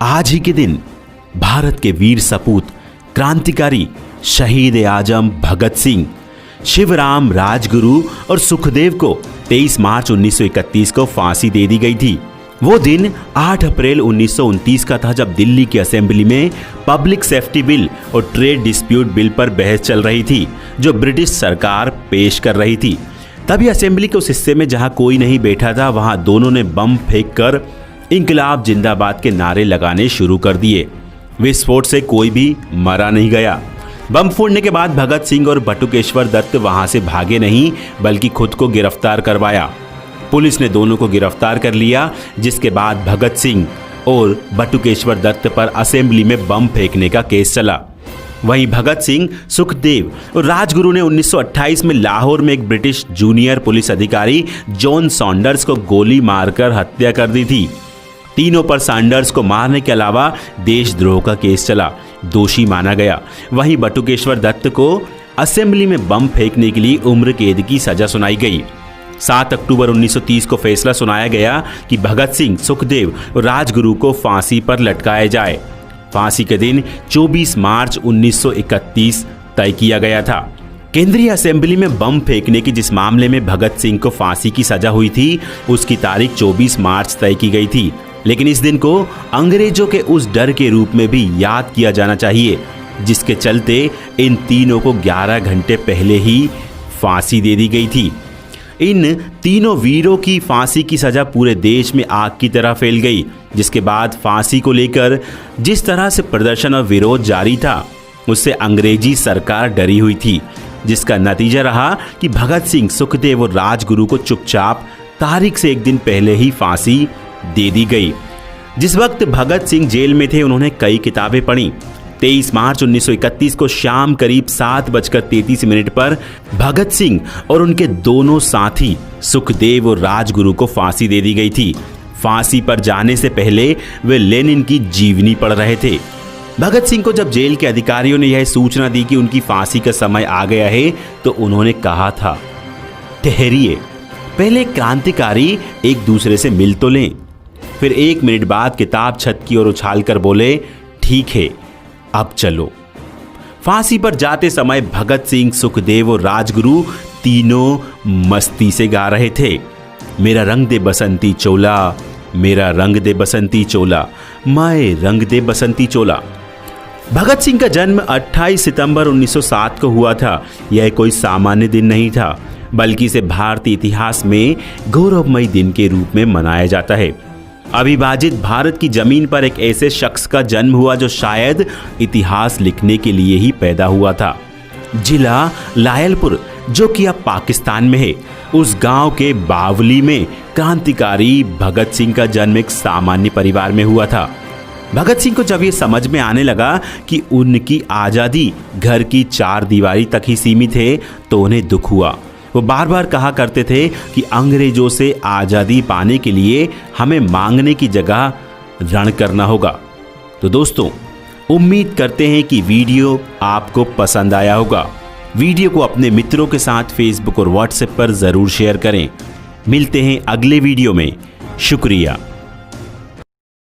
आज ही के दिन भारत के वीर सपूत क्रांतिकारी शहीद आजम भगत सिंह, शिवराम राजगुरु और सुखदेव को 23 मार्च 1931 को फांसी दे दी गई थी। वो दिन 8 अप्रैल 1929 का था जब दिल्ली की असेंबली में पब्लिक सेफ्टी बिल और ट्रेड डिस्प्यूट बिल पर बहस चल रही थी, जो ब्रिटिश सरकार पेश कर रही थी। तभी असेंबली के उस हिस्से में जहां कोई नहीं बैठा था, वहां दोनों ने बम फेंक कर इंकलाब जिंदाबाद के नारे लगाने शुरू कर दिए। विस्फोट से कोई भी मरा नहीं गया। बम फोड़ने के बाद भगत सिंह और बटुकेश्वर दत्त वहां से भागे नहीं, बल्कि खुद को गिरफ्तार करवाया। पुलिस ने दोनों को गिरफ्तार कर लिया, जिसके बाद भगत सिंह और बटुकेश्वर दत्त पर असेंबली में बम फेंकने का केस चला। वहीं भगत सिंह, सुखदेव और राजगुरु ने 1928 में लाहौर में एक ब्रिटिश जूनियर पुलिस अधिकारी जॉन सॉन्डर्स को गोली मारकर हत्या कर दी थी। तीनों पर सॉन्डर्स को मारने के अलावा देशद्रोह का केस चला, दोषी माना गया। वहीं बटुकेश्वर दत्त को असेंबली में बम फेंकने के लिए उम्र कैद की सजा सुनाई गई। 7 अक्टूबर 1930 को फैसला सुनाया गया कि भगत सिंह, सुखदेव और राजगुरु को फांसी पर लटकाया जाए। फांसी के दिन 24 मार्च 1931 तय किया गया था। केंद्रीय असेंबली में बम फेंकने की जिस मामले में भगत सिंह को फांसी की सजा हुई थी, उसकी तारीख 24 मार्च तय की गई थी। लेकिन इस दिन को अंग्रेजों के उस डर के रूप में भी याद किया जाना चाहिए, जिसके चलते इन तीनों को 11 घंटे पहले ही फांसी दे दी गई थी। इन तीनों वीरों की फांसी की सजा पूरे देश में आग की तरह फैल गई, जिसके बाद फांसी को लेकर जिस तरह से प्रदर्शन और विरोध जारी था, उससे अंग्रेजी सरकार डरी हुई थी, जिसका नतीजा रहा कि भगत सिंह, सुखदेव और राजगुरु को चुपचाप तारीख से एक दिन पहले ही फांसी दे दी गई। जिस वक्त भगत सिंह जेल में थे, उन्होंने कई किताबें पढ़ी। 23 मार्च 1931 को शाम करीब 7:33 पर भगत सिंह और उनके दोनों साथी सुखदेव और राजगुरु को फांसी दे दी गई थी। फांसी पर जाने से पहले वे लेनिन की जीवनी पढ़ रहे थे। भगत सिंह को जब जेल के अधिकारियों ने यह सूचना दी कि उनकी फांसी का समय आ गया है, तो उन्होंने कहा था, ठहरिए, पहले क्रांतिकारी एक दूसरे से मिल तो लें। फिर 1 मिनट बाद किताब छत की ओर उछालकर बोले, ठीक है, अब चलो। फांसी पर जाते समय भगत सिंह, सुखदेव और राजगुरु तीनों मस्ती से गा रहे थे, मेरा रंग दे बसंती चोला, मेरा रंग दे बसंती चोला, माए रंग दे बसंती चोला। भगत सिंह का जन्म 28 सितंबर 1907 को हुआ था। यह कोई सामान्य दिन नहीं था, बल्कि इसे भारतीय इतिहास में गौरवमयी दिन के रूप में मनाया जाता है। अविभाजित भारत की जमीन पर एक ऐसे शख्स का जन्म हुआ जो शायद इतिहास लिखने के लिए ही पैदा हुआ था। जिला लायलपुर, जो कि अब पाकिस्तान में है, उस गांव के बावली में क्रांतिकारी भगत सिंह का जन्म एक सामान्य परिवार में हुआ था। भगत सिंह को जब ये समझ में आने लगा कि उनकी आज़ादी घर की 4 दीवारी तक ही सीमित है, तो उन्हें दुख हुआ। वो बार बार कहा करते थे कि अंग्रेजों से आज़ादी पाने के लिए हमें मांगने की जगह रण करना होगा। तो दोस्तों, उम्मीद करते हैं कि वीडियो आपको पसंद आया होगा। वीडियो को अपने मित्रों के साथ फेसबुक और व्हाट्सएप पर ज़रूर शेयर करें। मिलते हैं अगले वीडियो में। शुक्रिया।